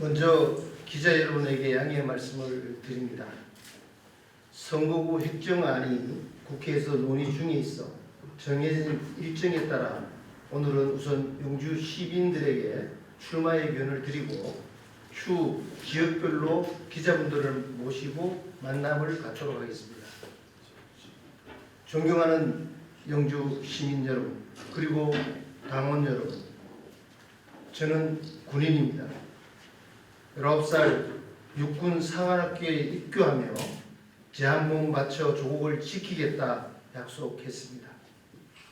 먼저 기자 여러분에게 양해의 말씀을 드립니다. 선거구 획정안이 국회에서 논의 중에 있어 정해진 일정에 따라 오늘은 우선 영주 시민들에게 출마 의견을 드리고 추후 지역별로 기자분들을 모시고 만남을 갖도록 하겠습니다. 존경하는 영주 시민 여러분, 그리고 당원 여러분, 저는 군인입니다. 19살 육군 상한학교에 입교하며 제 한 몸 바쳐 조국을 지키겠다 약속했습니다.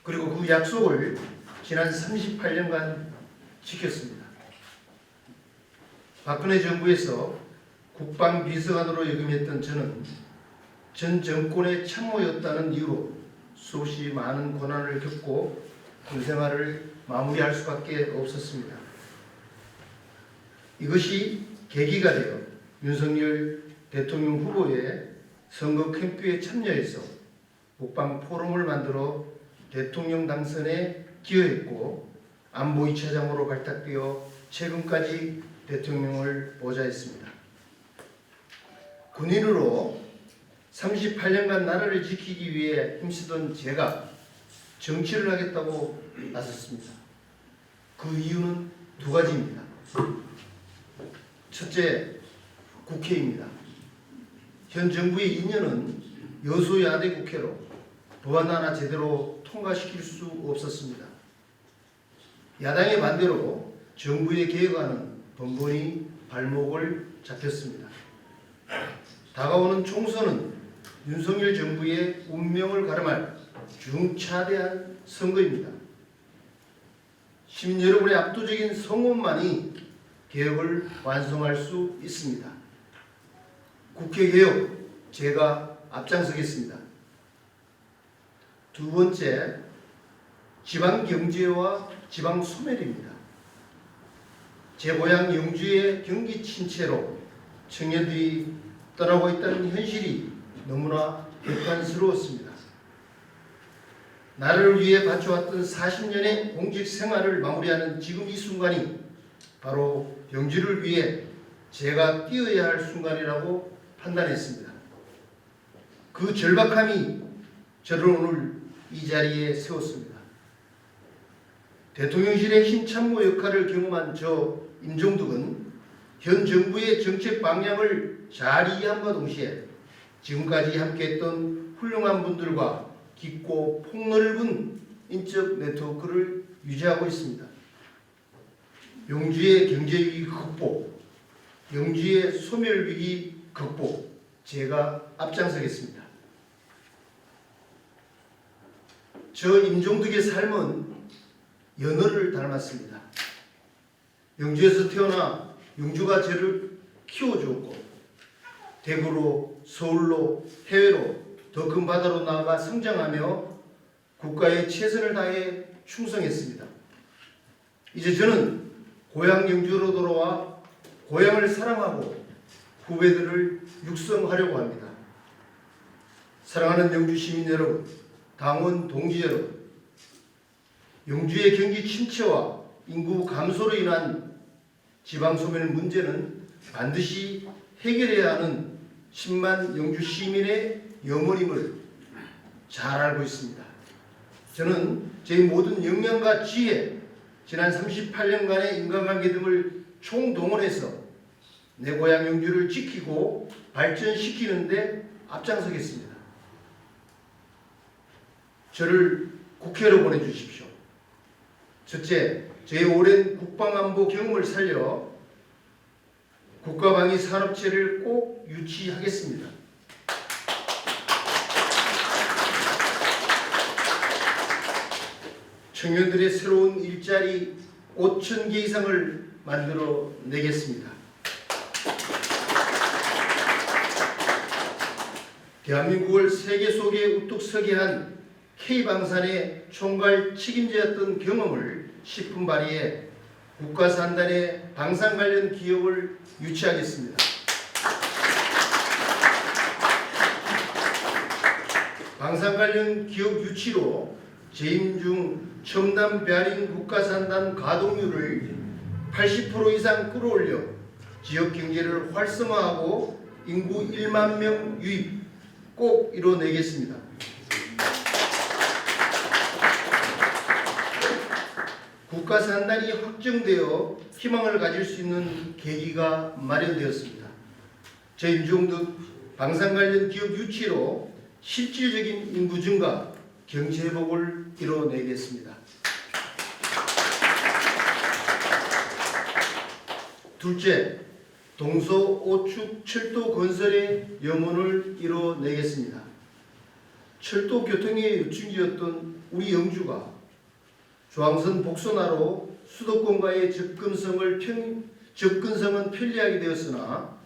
그리고 그 약속을 지난 38년간 지켰습니다. 박근혜 정부에서 국방비서관으로 역임했던 저는 전 정권의 참모였다는 이유로 수없이 많은 고난을 겪고 군 생활을 마무리할 수밖에 없었습니다. 이것이 계기가 되어 윤석열 대통령 후보의 선거 캠프에 참여해서 국방 포럼을 만들어 대통령 당선에 기여했고 안보 2차장으로 발탁되어 최근까지 대통령을 보좌했습니다. 군인으로 38년간 나라를 지키기 위해 힘쓰던 제가 정치를 하겠다고 나섰습니다. 그 이유는 두 가지입니다. 첫째, 국회입니다. 현 정부의 2년은 여소야대 국회로 법안 하나 제대로 통과시킬 수 없었습니다. 야당의 반대로 정부의 개혁안은 번번이 발목을 잡혔습니다. 다가오는 총선은 윤석열 정부의 운명을 가름할 중차대한 선거입니다. 시민 여러분의 압도적인 성원만이 개혁을 완성할 수 있습니다. 국회 개혁, 제가 앞장서겠습니다. 두 번째, 지방 경제와 지방 소멸입니다. 제 고향 영주의 경기 침체로 청년들이 떠나고 있다는 현실이 너무나 비판스러웠습니다. 나라를 위해 바쳐왔던 40년의 공직 생활을 마무리하는 지금 이 순간이 바로 영주를 위해 제가 뛰어야 할 순간이라고 판단했습니다. 그 절박함이 저를 오늘 이 자리에 세웠습니다. 대통령실의 힘 참모 역할을 경험한 저 임종덕은 현 정부의 정책 방향을 잘 이해함과 동시에 지금까지 함께했던 훌륭한 분들과 깊고 폭넓은 인적 네트워크를 유지하고 있습니다. 영주의 경제위기 극복, 영주의 소멸위기 극복, 제가 앞장서겠습니다. 저 임종덕의 삶은 연어를 닮았습니다. 영주에서 태어나 영주가 저를 키워주었고 대구로, 서울로, 해외로 더 큰 바다로 나아가 성장하며 국가에 최선을 다해 충성했습니다. 이제 저는 고향 영주로 돌아와 고향을 사랑하고 후배들을 육성하려고 합니다. 사랑하는 영주 시민 여러분, 당원 동지 여러분, 영주의 경기 침체와 인구 감소로 인한 지방 소멸 문제는 반드시 해결해야 하는 10만 영주 시민의 염원임을 잘 알고 있습니다. 저는 제 모든 역량과 지혜, 지난 38년간의 인간관계 등을 총동원해서 내 고향 영주를 지키고 발전시키는 데 앞장서겠습니다. 저를 국회로 보내주십시오. 첫째, 저의 오랜 국방안보 경험을 살려 국가방위 산업체를 꼭 유치하겠습니다. 청년들의 새로운 일자리 5,000개 이상을 만들어 내겠습니다. 대한민국을 세계 속에 우뚝 서게 한 K방산의 총괄 책임자였던 경험을 10분 발휘해 국가산단의 방산 관련 기업을 유치하겠습니다. 방산 관련 기업 유치로 재임 중 첨단 베어링 국가산단 가동률을 80% 이상 끌어올려 지역 경제를 활성화하고 인구 1만 명 유입 꼭 이뤄내겠습니다. 국가 산단이 확정되어 희망을 가질 수 있는 계기가 마련되었습니다. 저임종득 방산 관련 기업 유치로 실질적인 인구 증가, 경제 회복을 이뤄내겠습니다. 둘째, 동서 오축 철도 건설의 염원을 이뤄내겠습니다. 철도 교통의 요충지였던 우리 영주가 중앙선 복선화로 수도권과의 접근성은 편리하게 되었으나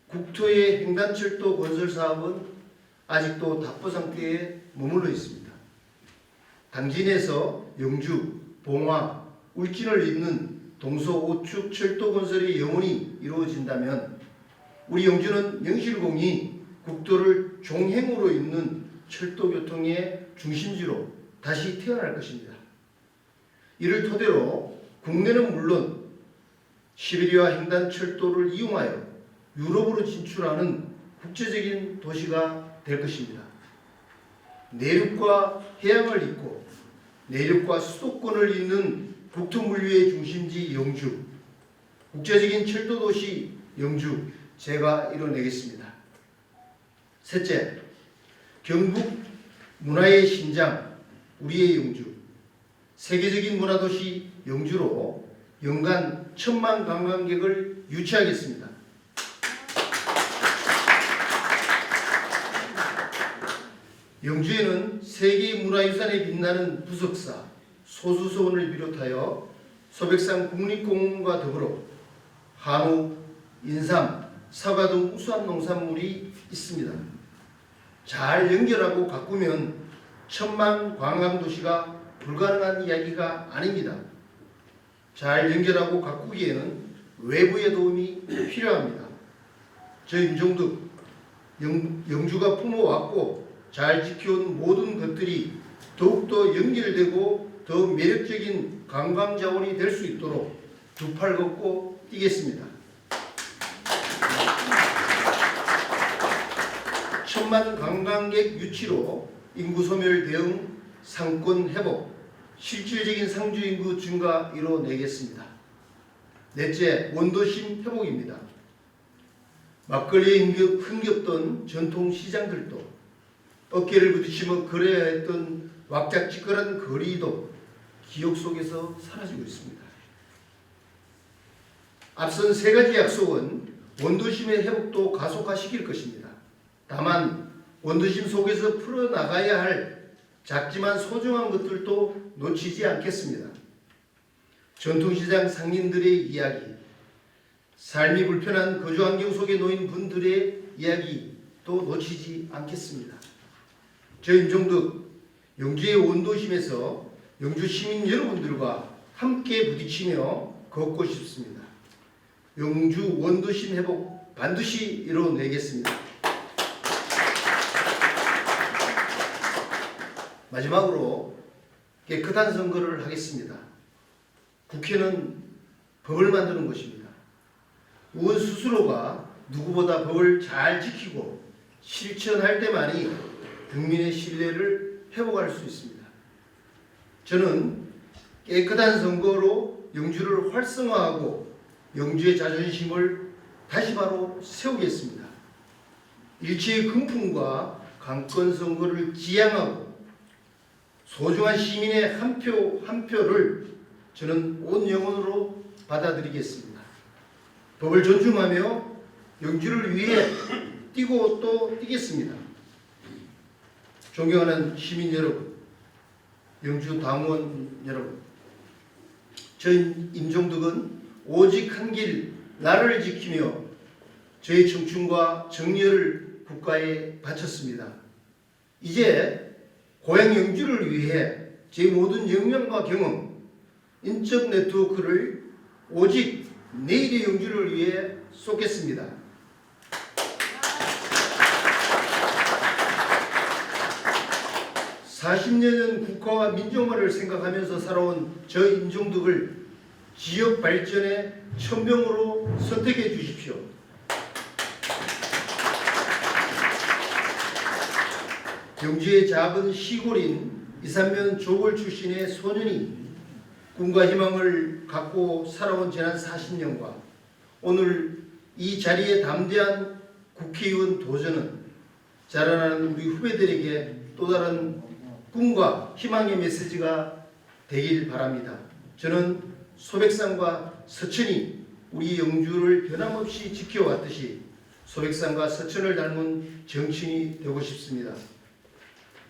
국토의 횡단철도 건설 사업은 아직도 답보 상태에 머물러 있습니다. 당진에서 영주, 봉화, 울진을 잇는 동서 오축 철도 건설의 염원이 이루어진다면 우리 영주는 영실공이 국도를 종행으로 잇는 철도 교통의 중심지로 다시 태어날 것입니다. 이를 토대로 국내는 물론 시베리아 횡단철도를 이용하여 유럽으로 진출하는 국제적인 도시가 될 것입니다. 내륙과 해양을 잇고 내륙과 수도권을 잇는 국토물류의 중심지 영주, 국제적인 철도도시 영주 제가 이뤄내겠습니다. 셋째, 경북 문화의 심장 우리의 영주, 세계적인 문화도시 영주로 연간 1,000만 관광객을 유치하겠습니다. 영주에는 세계 문화유산에 빛나는 부석사, 소수서원을 비롯하여 소백산 국립공원과 더불어 한우, 인삼, 사과 등 우수한 농산물이 있습니다. 잘 연결하고 가꾸면 1,000만 관광도시가 불가능한 이야기가 아닙니다. 잘 연결하고 가꾸기에는 외부의 도움이 필요합니다. 저 임종득 영주가 품어왔고 잘 지켜온 모든 것들이 더욱더 연결되고 더 매력적인 관광자원이 될 수 있도록 두 팔 걷고 뛰겠습니다. 1,000만 관광객 유치로 인구 소멸 대응, 상권 회복, 실질적인 상주 인구 증가 이뤄내겠습니다. 넷째, 원도심 회복입니다. 막걸리에 흥겹던 전통 시장들도 어깨를 부딪히며 걸어야 했던 왁작지껄한 거리도 기억 속에서 사라지고 있습니다. 앞선 세 가지 약속은 원도심의 회복도 가속화시킬 것입니다. 다만 원도심 속에서 풀어나가야 할 작지만 소중한 것들도 놓치지 않겠습니다. 전통시장 상인들의 이야기, 삶이 불편한 거주환경 속에 놓인 분들의 이야기도 놓치지 않겠습니다. 저 임종득 영주의 원도심에서 영주 시민 여러분들과 함께 부딪히며 걷고 싶습니다. 영주 원도심 회복 반드시 이뤄내겠습니다. 마지막으로 깨끗한 선거를 하겠습니다. 국회는 법을 만드는 곳입니다. 의원 스스로가 누구보다 법을 잘 지키고 실천할 때만이 국민의 신뢰를 회복할 수 있습니다. 저는 깨끗한 선거로 영주를 활성화하고 영주의 자존심을 다시 바로 세우겠습니다. 일체의 금품과 강권 선거를 지향하고 소중한 시민의 한 표 한 표를 저는 온 영혼으로 받아들이겠습니다. 법을 존중하며 영주를 위해 뛰고 또 뛰겠습니다. 존경하는 시민 여러분, 영주 당원 여러분, 저 임종득은 오직 한 길 나라를 지키며 저의 청춘과 정열을 국가에 바쳤습니다. 이제 고향 영주를 위해 제 모든 역량과 경험, 인적 네트워크를 오직 내일의 영주를 위해 쏟겠습니다. (40년) 국가와 민족만을 생각하면서 살아온 저 임종득을 지역 발전의 천병으로 선택해 주십시오. 경주의 작은 시골인 이산면 조골 출신의 소년이 꿈과 희망을 갖고 살아온 지난 40년과 오늘 이 자리에 담대한 국회의원 도전은 자라나는 우리 후배들에게 또 다른 꿈과 희망의 메시지가 되길 바랍니다. 저는 소백산과 서천이 우리 영주를 변함없이 지켜왔듯이 소백산과 서천을 닮은 정치인이 되고 싶습니다.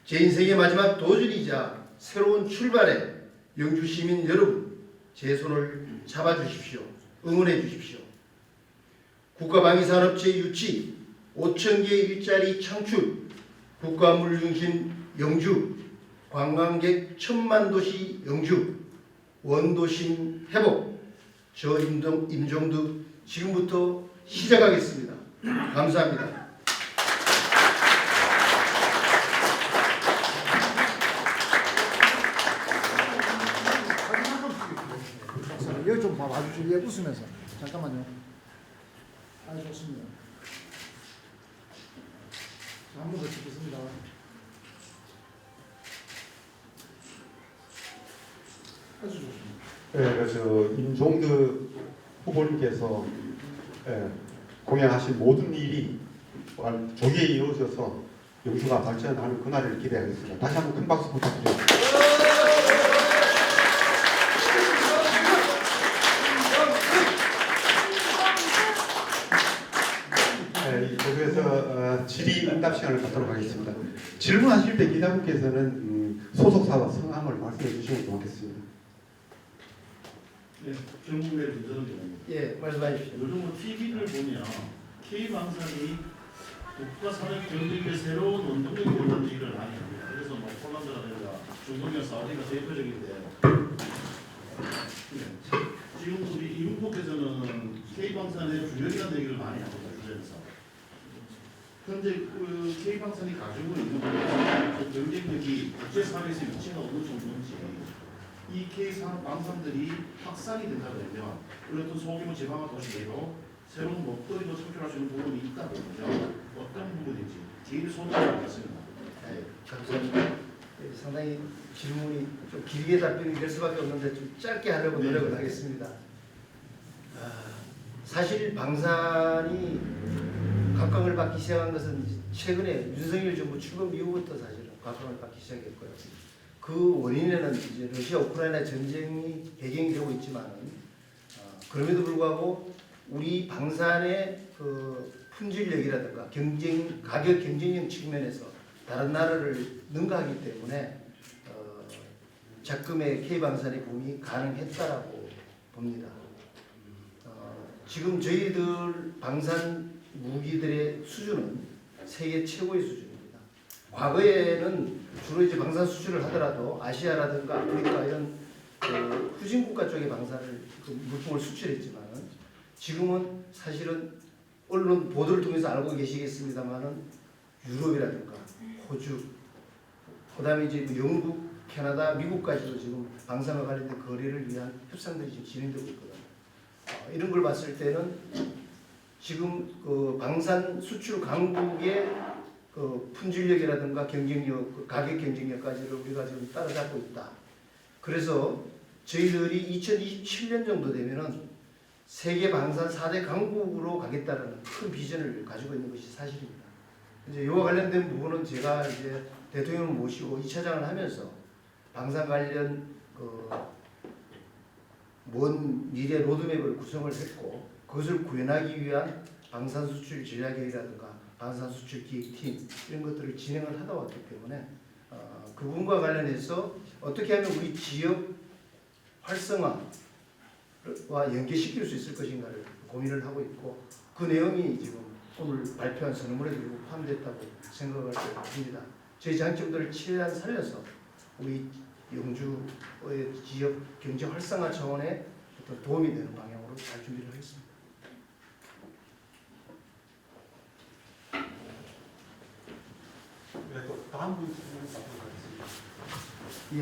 제 인생의 마지막 도전이자 새로운 출발에 영주 시민 여러분 제 손을 잡아주십시오. 응원해 주십시오. 국가방위산업체 유치, 5,000개 일자리 창출, 국가물 중심 영주, 관광객 1,000만 도시 영주, 원도심 회복. 저 임종두 지금부터 시작하겠습니다. 감사합니다. 여기 좀 봐주시고, 예, 웃으면서. 잠깐만요. 아주 좋습니다. 한 번 더 찍겠습니다. 아주 좋습니다. 네, 그래서 임종득 후보님께서 공약하신 모든 일이 조기에 이루어져서 영주가 발전하는 그날을 기대하겠습니다. 다시 한번 큰 박수 부탁드립니다. 이쪽에서 질의응답 시간을 갖도록 하겠습니다. 질문하실 때 기자분께서는 소속사와 성함을 말씀해 주시면 고맙겠습니다. 네, 경북의 김선욱입니다. 예, 말씀해 주십시오. 요즘 TV를 보면 K방산이 국가산업 경쟁의 새로운 원동력이 된다는 얘기를 많이 합니다. 그래서 뭐 폴란드라든가 중동이나 사우디가 대표적인데 지금 우리 이국에서는 K방산의 주력이라는 얘기를 많이 합니다. 주변에서. 그런데 그 K방산이 가지고 있는 그 경쟁력이 국제사회에서 위치가 어느 정도인지 이 K방산들이 확산이 된다 그러면 어떤 소규모 지방화 도시에도 새로운 먹거리도 창출할 수 있는 부분이 있다 보면요. 어떤 부분인지 제일 소개해 드리겠습니다. 네, 감사합니다. 상당히 질문이 좀 길게 답변이 될 수밖에 없는데 좀 짧게 하려고 노력을 하겠습니다. 사실 방산이 각광을 받기 시작한 것은 최근에 윤석열 정부 출범 이후부터 사실은 각광을 받기 시작했고요. 그 원인에는 이제 러시아 우크라이나 전쟁이 배경이 되고 있지만 그럼에도 불구하고 우리 방산의 그 품질력이라든가 가격 경쟁력 측면에서 다른 나라를 능가하기 때문에 작금의 K방산의 붐이 가능했다라고 봅니다. 지금 저희들 방산 무기들의 수준은 세계 최고의 수준입니다. 과거에는 주로 이제 방산 수출을 하더라도 아시아라든가 아프리카 이런 후진 국가 쪽의 방산을 물품을 수출했지만은 지금은 사실은 언론 보도를 통해서 알고 계시겠습니다만은 유럽이라든가 호주, 그다음에 이제 영국, 캐나다, 미국까지도 지금 방산과 관련된 거래를 위한 협상들이 지금 진행되고 있거든요. 이런 걸 봤을 때는 지금 그 방산 수출 강국의 그 품질력이라든가 경쟁력, 가격 경쟁력까지를 우리가 지금 따라잡고 있다. 그래서 저희들이 2027년 정도 되면은 세계 방산 4대 강국으로 가겠다는 큰 비전을 가지고 있는 것이 사실입니다. 이제 이와 관련된 부분은 제가 이제 대통령을 모시고 2차장을 하면서 방산 관련 먼 미래 로드맵을 구성을 했고 그것을 구현하기 위한 방산 수출 전략회의라든가 방산 수출 기획팀 이런 것들을 진행을 하다 왔기 때문에 그 부분과 관련해서 어떻게 하면 우리 지역 활성화와 연계시킬 수 있을 것인가를 고민을 하고 있고 그 내용이 지금 오늘 발표한 선언문에도 포함됐다고 생각을 합니다. 저희 장점들을 최대한 살려서 우리 영주의 지역 경제 활성화 차원의 어떤 도움이 되는 방향으로 잘 준비를 하겠습니다. 네, 또 다음 분 질문 받도록 하겠습니다. 예.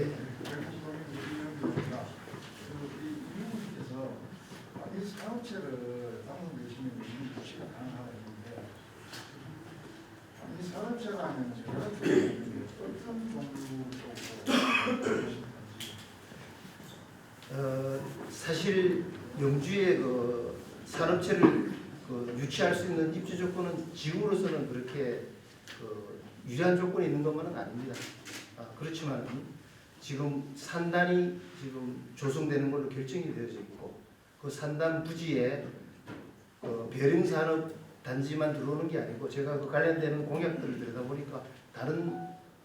미국에서 이 산업체를 방송 열심히 유치가 가능하다 했는데 이 산업체가 하면 제가 좋은 사실 영주의 그 산업체를 유치할 수 있는 입지 조건은 지구로서는 그렇게 유리한 조건이 있는 것만은 아닙니다. 그렇지만 지금 산단이 지금 조성되는 걸로 결정이 되어져 있고 그 산단 부지에 베링 산업 단지만 들어오는 게 아니고 제가 그 관련되는 공약들을 들여다보니까 다른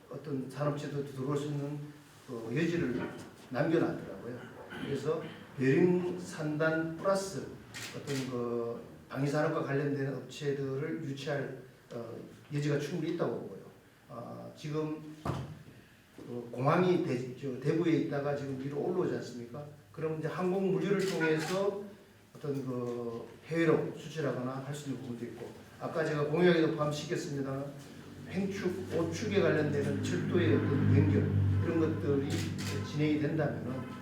어떤 산업체도 들어올 수 있는 여지를 남겨놨더라고요. 그래서 베링 산단 플러스 어떤 방위산업과 관련되는 업체들을 유치할 여지가 충분히 있다고 보고요. 지금 공항이 대구에 있다가 지금 위로 올라오지 않습니까? 그럼 이제 항공 물류를 통해서 어떤 해외로 수출하거나 할 수 있는 부분도 있고 아까 제가 공약에도 포함시켰습니다만 횡축, 오축에 관련되는 철도의 어떤 연결 이런 것들이 진행이 된다면은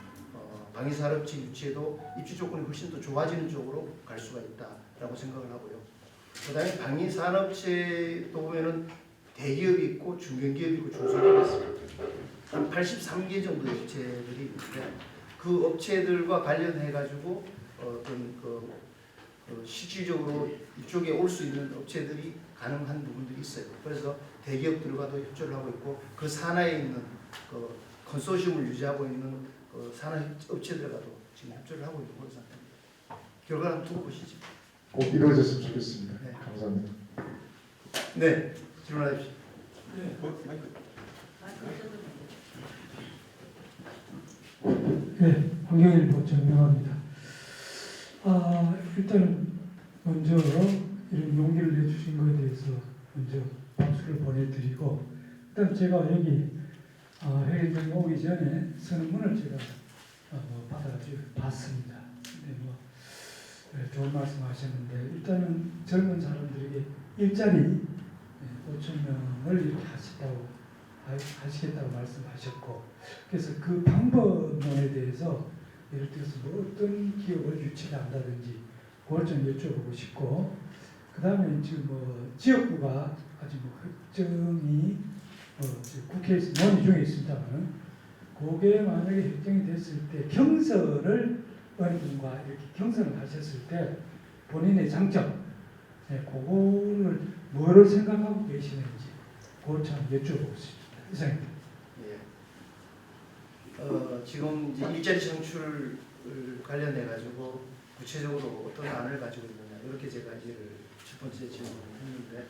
방위산업체 유치에도 입지 조건이 훨씬 더 좋아지는 쪽으로 갈 수가 있다라고 생각을 하고요. 그다음에 방위산업체도 보면은 대기업이 있고 중견기업이 있고 중소기업이 있습니다. 한 83개 정도 업체들이 있는데 그 업체들과 관련해 가지고 어떤 실질적으로 이쪽에 올 수 있는 업체들이 가능한 부분들이 있어요. 그래서 대기업들과도 협조를 하고 있고 그 산하에 있는 컨소시엄을 유지하고 있는 산하 업체들과도 지금 협조를 하고 있는 그런 상태입니다. 결과를 한번 두고 보시죠. 꼭 이루어졌으면 좋겠습니다. 네. 감사합니다. 네, 질문하십시오. 네, 환경일보 정명합니다. 일단 먼저 이런 용기를 내주신 것에 대해서 먼저 박수를 보내드리고, 일단 제가 여기 회의장에 오기 전에 선언문을 제가 받아가지고 봤습니다. 근데 좋은 말씀하셨는데 일단은 젊은 사람들에게 일자리 5천 명을 이렇게 하시겠다고 말씀하셨고, 그래서 그 방법론에 대해서 예를 들어서 어떤 기업을 유치를 한다든지 그걸 좀 여쭤보고 싶고, 그 다음에 지금 지역구가 아직 획정이 국회에서 논의 중에 있습니다만 그게 만약에 획정이 됐을 때 경선을 어느 분과 이렇게 경선을 하셨을 때 본인의 장점 그거를 뭐를 생각하고 계시는지 그걸 참 여쭤보고 싶습니다. 이상입니다. 예. 지금 이제 일자리 창출 관련해 가지고 구체적으로 어떤 안을 가지고 있느냐 이렇게 제가 이제를 첫 번째 질문을 했는데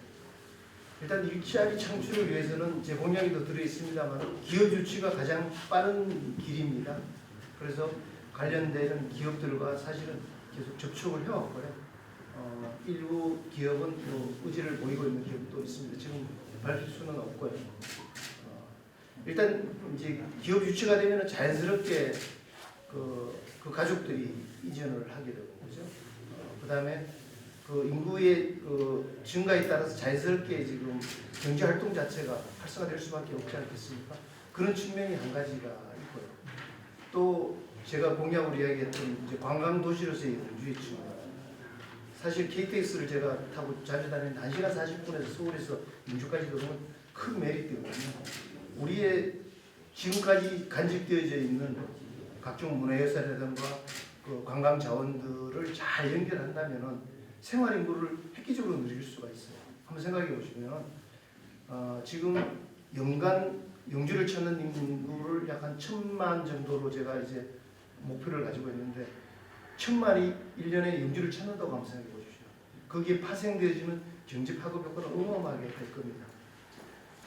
일단 일자리 창출을 위해서는 제 공약에도 들어 있습니다만 기업 유치가 가장 빠른 길입니다. 그래서 관련되는 기업들과 사실은 계속 접촉을 해왔고요. 일부 기업은 의지를 보이고 있는 기업도 있습니다. 지금 밝힐 수는 없고요. 일단 이제 기업 유치가 되면 자연스럽게 그 가족들이 이전을 하게 되고 그죠. 그다음에 인구의 증가에 따라서 자연스럽게 지금 경제 활동 자체가 활성화될 수밖에 없지 않겠습니까? 그런 측면이 한 가지가 있고요. 또 제가 공약으로 이야기했던 이제 관광 도시로서의 영주의 측면. 사실 KTX를 제가 타고 자주 다니는 1시간 40분에서 서울에서 영주까지 들어오면 큰 메리트거든요. 우리의 지금까지 간직되어져 있는 각종 문화예산이라든가 관광 자원들을 잘 연결한다면은 생활 인구를 획기적으로 늘릴 수가 있어요. 한번 생각해 보시면 지금 연간 영주를 찾는 인구를 약 한 1,000만 정도로 제가 이제 목표를 가지고 있는데 1,000만이 1년에 영주를 찾는다고 한번 생각해 보십시오. 거기에 파생되어지는 경제 파급 효과는 어마어마하게 될 겁니다.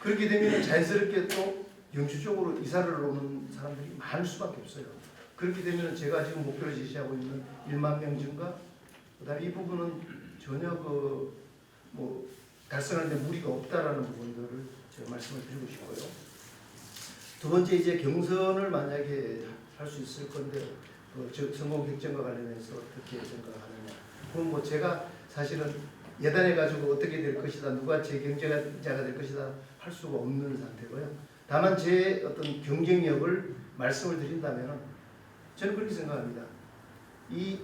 그렇게 되면 자연스럽게 또 영주 쪽으로 이사를 오는 사람들이 많을 수밖에 없어요. 그렇게 되면 제가 지금 목표로 제시하고 있는 1만 명 증가, 그다음에 이 부분은 전혀 달성하는 데 무리가 없다라는 부분들을 제가 말씀을 드리고 싶고요. 두 번째 이제 경선을 만약에 할 수 있을 건데 선거 객전과 관련해서 어떻게 생각하느냐. 그건 제가 사실은 예단해 가지고 어떻게 될 것이다, 누가 제 경쟁자가 될 것이다 할 수가 없는 상태고요. 다만 제 어떤 경쟁력을 말씀을 드린다면 저는 그렇게 생각합니다. 이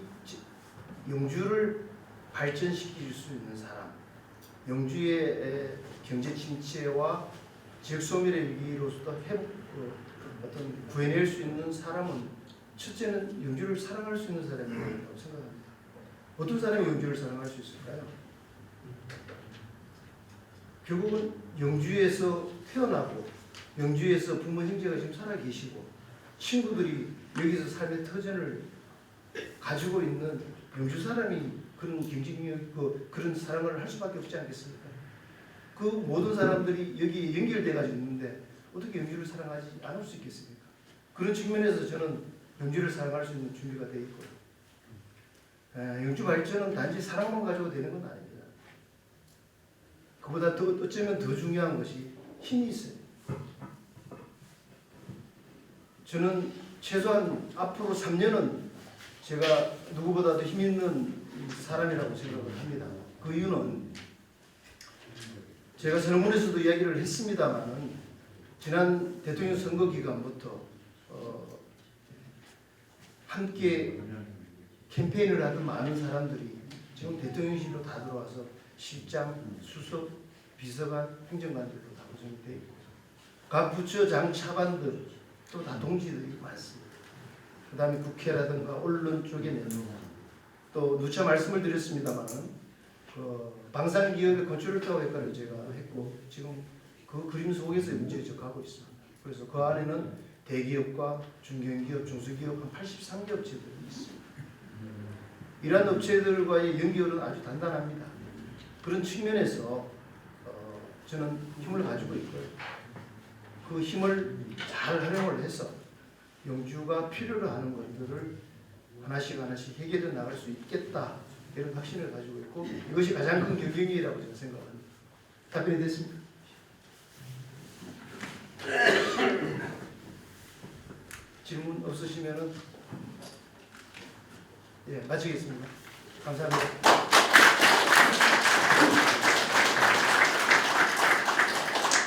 영주를 발전시킬 수 있는 사람, 영주의 경제 침체와 지역 소멸의 위기로서도 어떤 구해낼 수 있는 사람은 첫째는 영주를 사랑할 수 있는 사람이라고 생각합니다. 어떤 사람이 영주를 사랑할 수 있을까요? 결국은 영주에서 태어나고 영주에서 부모 형제가 지금 살아 계시고 친구들이 여기서 삶의 터전을 가지고 있는 영주 사람이 그런 경쟁력 그런 사랑을 할 수밖에 없지 않겠습니까? 그 모든 사람들이 여기 연결돼 가지고 있는데 어떻게 영주를 사랑하지 않을 수 있겠습니까? 그런 측면에서 저는 영주를 사랑할 수 있는 준비가 되어 있고요. 영주 발전은 단지 사랑만 가지고 되는 건 아닙니다. 그보다 어쩌면 더 중요한 것이 힘이 있어요. 저는 최소한 앞으로 3년은 제가 누구보다도 힘 있는 사람이라고 생각을 합니다. 그 이유는 제가 선언문에서도 이야기를 했습니다만은 지난 대통령 선거 기간부터 함께 캠페인을 하던 많은 사람들이 지금 대통령실로 다 들어와서 실장, 수석, 비서관, 행정관들로 다 구성이 되어 있고 각 부처장 차관들 또 다 동지들이 많습니다. 그 다음에 국회라든가 언론 쪽에 내놓고 또 누차 말씀을 드렸습니다만은 방산기업의 건축을타워 역할을 제가 했고 지금 그 그림 속에서 문제적 가고 있습니다. 그래서 그 안에는 대기업과 중견기업, 중소기업 한 83개 업체들이 있습니다. 이러한 업체들과의 연결은 아주 단단합니다. 그런 측면에서 저는 힘을 가지고 있고요. 그 힘을 잘 활용을 해서 영주가 필요로 하는 것들을 하나씩 해결해 나갈 수 있겠다 이런 확신을 가지고 있고 이것이 가장 큰 경쟁력이라고 저는 생각합니다. 답변이 됐습니까? 질문 없으시면은 마치겠습니다. 감사합니다.